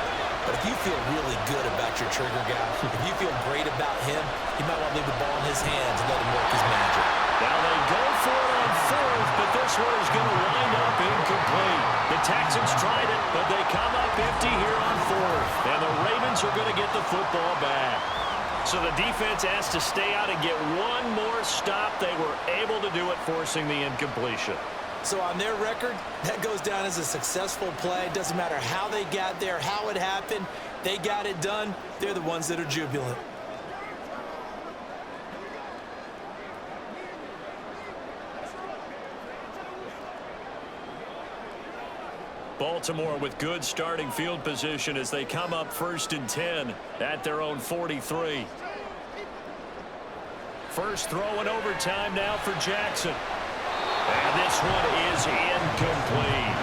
But if you feel really good about your trigger guy, if you feel great about him, you might want to leave the ball in his hands and let him work his magic. Now they go for it on 4th, but this one is going to wind up incomplete. The Texans tried it, but they come up empty here on 4th. And the Ravens are going to get the football back. So the defense has to stay out and get one more stop. They were able to do it, forcing the incompletion. So on their record, that goes down as a successful play. Doesn't matter how they got there, how it happened. They got it done. They're the ones that are jubilant. Baltimore with good starting field position as they come up 1st and 10 at their own 43. First throw in overtime now for Jackson. And this one is incomplete.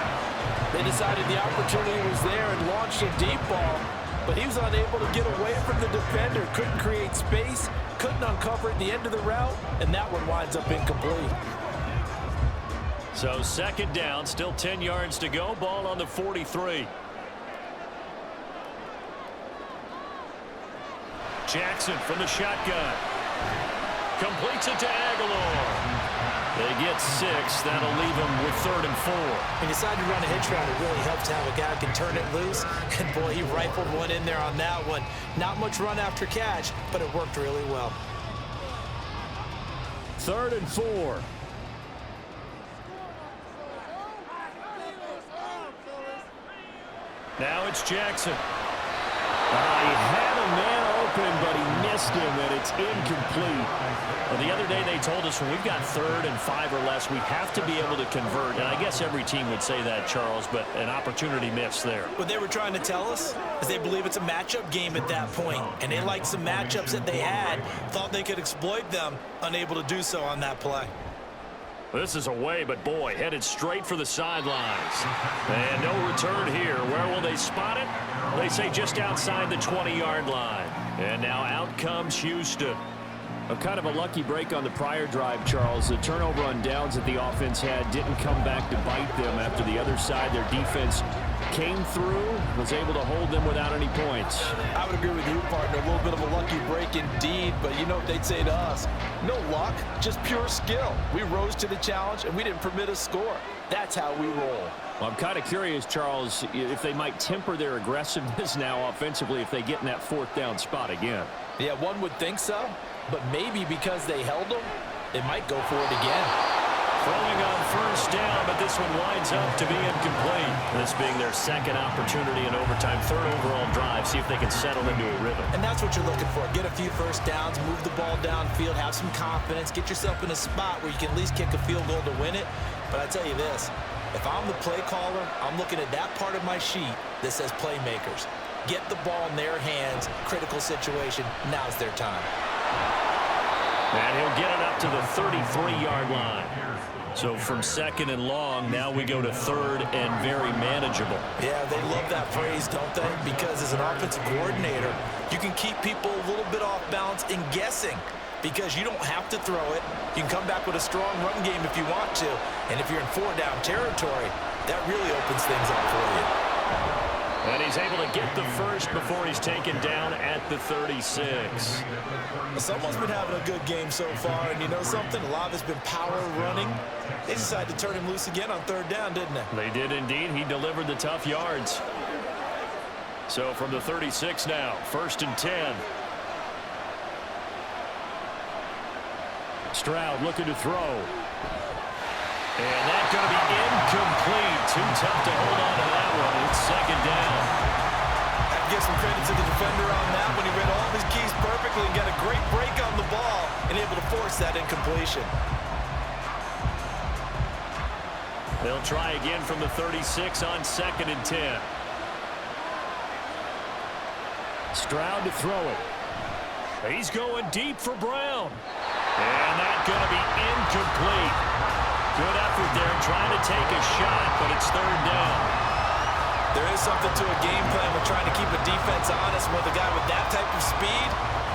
They decided the opportunity was there and launched a deep ball, but he was unable to get away from the defender. Couldn't create space, couldn't uncover at the end of the route, and that one winds up incomplete. So 2nd down, still 10 yards to go. Ball on the 43. Jackson from the shotgun. Completes it to Aguilar. They get 6. That'll leave them with 3rd and 4. He decided to run a hitch route. It really helps to have a guy who can turn it loose. And, boy, he rifled one in there on that one. Not much run after catch, but it worked really well. 3rd and 4. Now it's Jackson. He had a man open, but he missed him, and it's incomplete. Well, the other day they told us when we've got 3rd and 5 or less, we have to be able to convert. And I guess every team would say that, Charles, but an opportunity missed there. What they were trying to tell us is they believe it's a matchup game at that point, and they liked some matchups that they had, thought they could exploit them, unable to do so on that play. This is away, but boy, headed straight for the sidelines. And no return here. Where will they spot it? They say just outside the 20-yard line. And now out comes Houston. A kind of a lucky break on the prior drive, Charles. The turnover on downs that the offense had didn't come back to bite them after the other side. Their defense came through, was able to hold them without any points. I would agree with you, partner. A little bit of a lucky break indeed, but you know what they'd say to us? No luck, just pure skill. We rose to the challenge, and we didn't permit a score. That's how we roll. Well, I'm kind of curious, Charles, if they might temper their aggressiveness now offensively if they get in that 4th down spot again. Yeah, one would think so, but maybe because they held them, they might go for it again. Throwing on 1st down, but this one winds up to be incomplete. This being their 2nd opportunity in overtime, 3rd overall drive. See if they can settle into a rhythm. And that's what you're looking for. Get a few first downs, move the ball downfield, have some confidence, get yourself in a spot where you can at least kick a field goal to win it. But I tell you this, If I'm the play caller, I'm looking at that part of my sheet that says playmakers. Get the ball in their hands, critical situation, now's their time. And he'll get it up to the 33-yard line. So from second and long, now we go to third and very manageable. Yeah, they love that phrase, don't they? Because as an offensive coordinator, you can keep people a little bit off balance and guessing because you don't have to throw it. You can come back with a strong run game if you want to. And if you're in four-down territory, that really opens things up for you. And he's able to get the first before he's taken down at the 36. Someone's been having a good game so far, and you know something? A lot of it's been power running. They decided to turn him loose again on third down, didn't they? They did indeed. He delivered the tough yards. So from the 36 now, 1st and 10. Stroud looking to throw. And that's going to be incomplete. Too tough to hold on to that one. It's second down. I give some credit to the defender on that when he read all of his keys perfectly and got a great break on the ball and able to force that incompletion. They'll try again from the 36 on 2nd and 10. Stroud to throw it. He's going deep for Brown. And that's going to be incomplete. Good effort there trying to take a shot, but it's third down. There is something to a game plan with trying to keep a defense honest with a guy with that type of speed.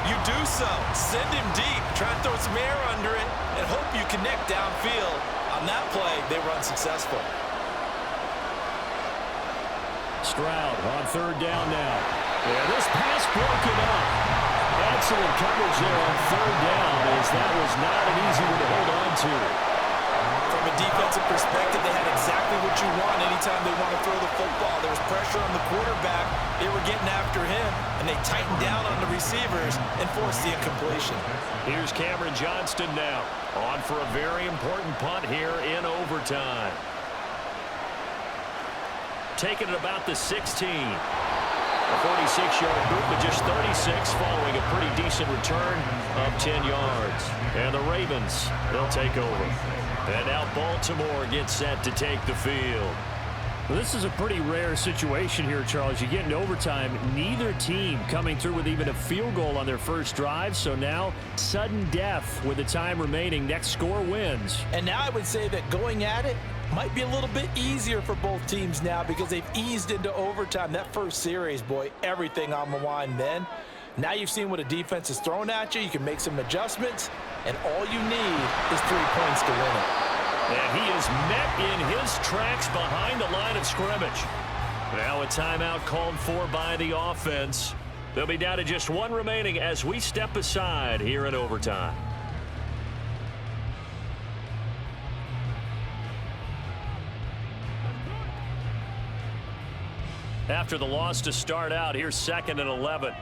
You do so. Send him deep. Try and throw some air under it and hope you connect downfield. On that play, they were unsuccessful. Stroud on third down now. Yeah, this pass broken up. Excellent coverage there on third down as that was not an easy one to hold on to. From a defensive perspective, they had exactly what you want anytime they want to throw the football. There was pressure on the quarterback. They were getting after him, and they tightened down on the receivers and forced the incompletion. Here's Cameron Johnston now, on for a very important punt here in overtime. Taking it about the 16. A 46-yard boot, but just 36 following a pretty decent return of 10 yards. And the Ravens, they'll take over. And now Baltimore gets set to take the field. Well, this is a pretty rare situation here, Charles. You get into overtime, neither team coming through with even a field goal on their first drive. So now, sudden death with the time remaining. Next score wins. And now I would say that going at it might be a little bit easier for both teams now because they've eased into overtime. That first series, boy, everything on the line then. Now you've seen what a defense is throwing at you. You can make some adjustments, and all you need is 3 points to win it. And he is met in his tracks behind the line of scrimmage. Now a timeout called for by the offense. They'll be down to just one remaining as we step aside here in overtime. After the loss to start out, here's 2nd and 11.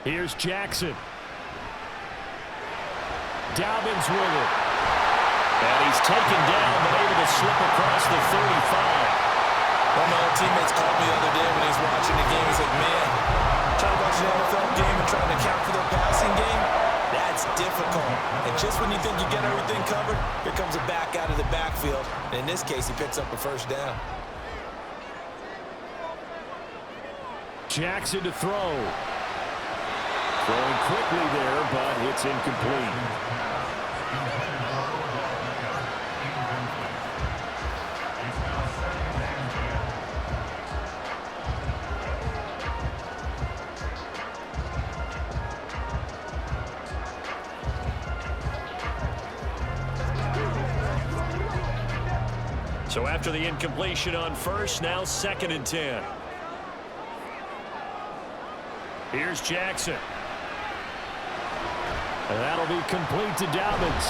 Here's Jackson. Dobbins with it. And he's taken down, but able to slip across the 35. One of my old teammates called me the other day when he was watching the game. He said, man, trying to watch an NFL game and trying to account for their passing game, that's difficult. And just when you think you get everything covered, here comes a back out of the backfield. And in this case, he picks up a first down. Jackson to throw. Throwing quickly there, but it's incomplete. So after the incompletion on first, now 2nd and 10. Here's Jackson. And that'll be complete to Dobbins.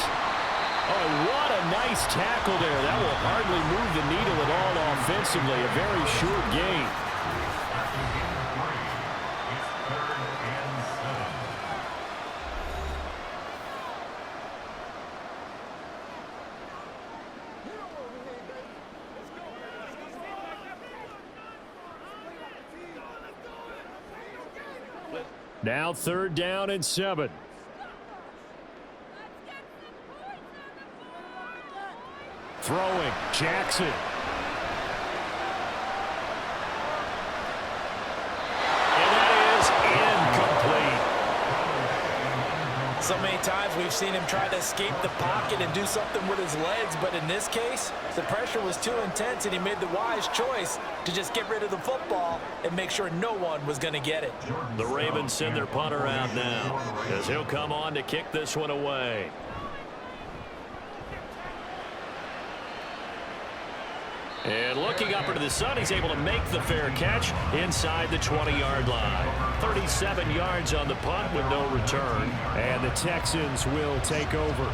Oh, what a nice tackle there. That will hardly move the needle at all offensively. A very short gain. Now 3rd down and 7. Throwing, Jackson. So many times we've seen him try to escape the pocket and do something with his legs, but in this case, the pressure was too intense and he made the wise choice to just get rid of the football and make sure no one was going to get it. The Ravens send their punter out now as he'll come on to kick this one away. And looking up into the sun, he's able to make the fair catch inside the 20-yard line. 37 yards on the punt with no return. And the Texans will take over.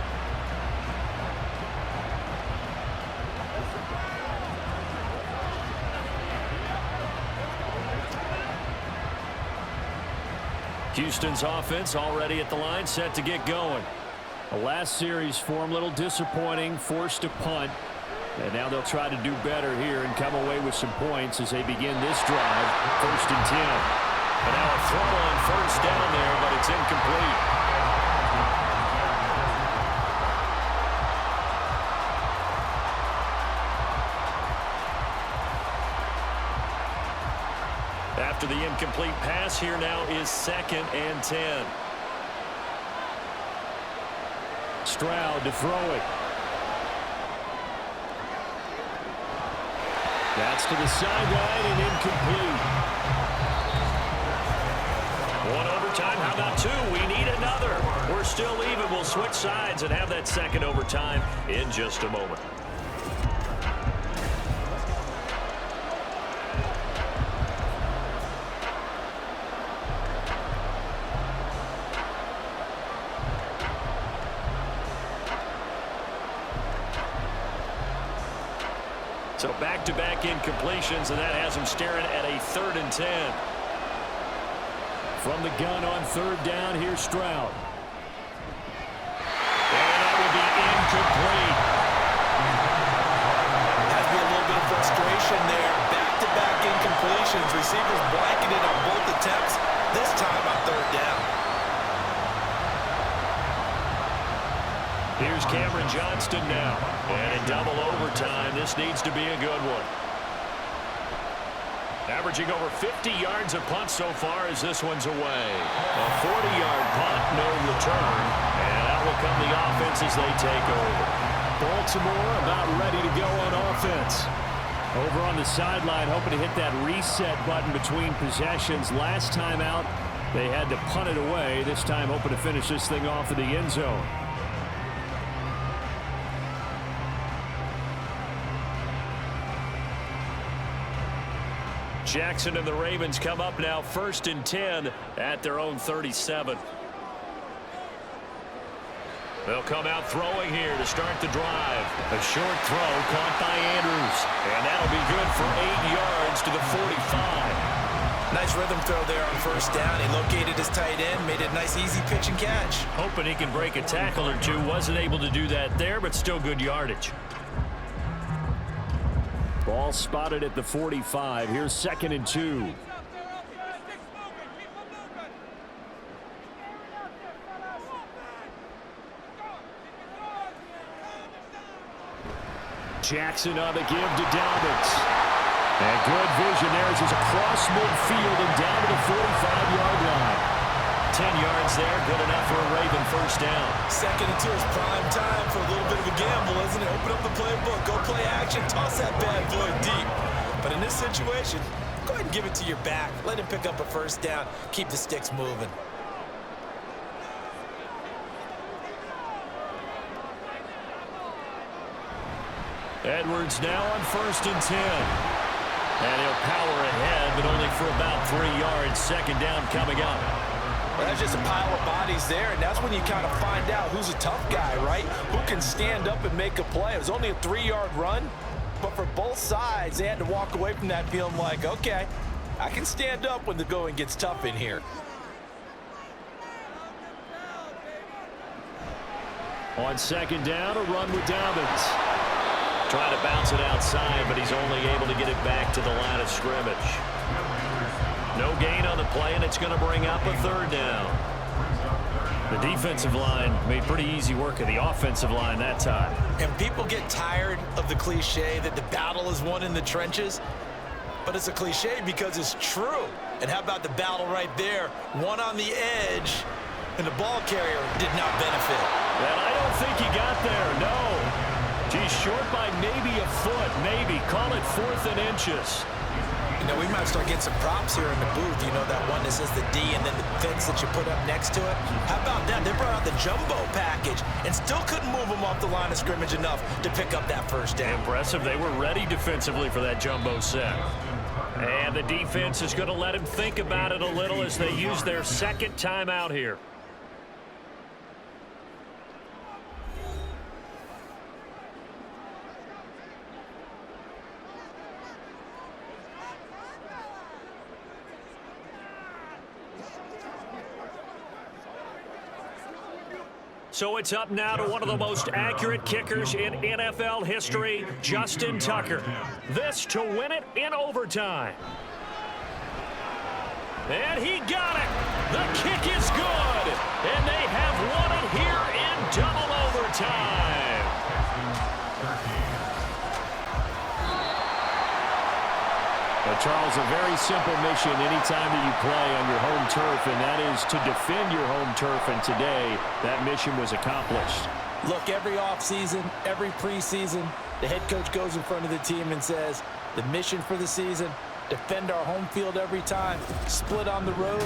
Houston's offense already at the line, set to get going. The last series for him, a little disappointing, forced to punt. And now they'll try to do better here and come away with some points as they begin this drive. 1st and 10. And now a throw on first down there, but it's incomplete. After the incomplete pass, here now is 2nd and 10. Stroud to throw it. That's to the sideline and incomplete. One overtime. How about two? We need another. We're still even. We'll switch sides and have that second overtime in just a moment. So back-to-back incompletions, and that has him staring at a 3rd and 10. From the gun on 3rd down, here's Stroud. And that will be incomplete. Has to be a little bit of frustration there. Back-to-back incompletions. Receivers blanketed on both attempts, this time on 3rd down. Here's Cameron Johnston now. And in double overtime, this needs to be a good one. Averaging over 50 yards a punt so far as this one's away. A 40-yard punt, no return. And out will come the offense as they take over. Baltimore about ready to go on offense. Over on the sideline, hoping to hit that reset button between possessions. Last time out, they had to punt it away. This time, hoping to finish this thing off in the end zone. Jackson and the Ravens come up now 1st and 10 at their own 37. They'll come out throwing here to start the drive. A short throw caught by Andrews. And that'll be good for 8 yards to the 45. Nice rhythm throw there on 1st down. He located his tight end, made a nice easy pitch and catch. Hoping he can break a tackle or two. Wasn't able to do that there, but still good yardage. Ball spotted at the 45. Here's 2nd and 2. Jackson on the give to Dobbins. And good vision there as he's across midfield and down to the 45-yard line. 10 yards there, good enough for a Raven 1st down. 2nd and 2 is prime time for a little bit of a gamble, isn't it? Open up the playbook, go play action, toss that bad boy deep. But in this situation, go ahead and give it to your back. Let him pick up a 1st down, keep the sticks moving. Edwards now on 1st and 10. And he'll power ahead, but only for about 3 yards. 2nd down coming up. Well, that's just a pile of bodies there, and that's when you kind of find out who's a tough guy, right? Who can stand up and make a play. It was only a 3-yard run, but for both sides, they had to walk away from that feeling like, okay, I can stand up when the going gets tough in here. On 2nd down, a run with Dobbins. Trying to bounce it outside, but he's only able to get it back to the line of scrimmage. No gain on the play, and it's going to bring up a 3rd down. The defensive line made pretty easy work of the offensive line that time. And people get tired of the cliche that the battle is won in the trenches, but it's a cliche because it's true. And how about the battle right there? One on the edge, and the ball carrier did not benefit. And I don't think he got there, no. He's short by maybe a foot, maybe. Call it 4th and inches. You know, we might start getting some props here in the booth. You know, that one that says the D and then the fence that you put up next to it. How about that? They brought out the jumbo package and still couldn't move them off the line of scrimmage enough to pick up that first down. Impressive. They were ready defensively for that jumbo set. And the defense is going to let him think about it a little as they use their second timeout here. So it's up now to one of the most accurate kickers in NFL history, Justin Tucker. This to win it in overtime. And he got it. The kick is good. And they have won it here in double overtime. But Charles, a very simple mission anytime that you play on your home turf, and that is to defend your home turf. And today, that mission was accomplished. Look, every offseason, every preseason, the head coach goes in front of the team and says, the mission for the season, defend our home field every time, split on the road.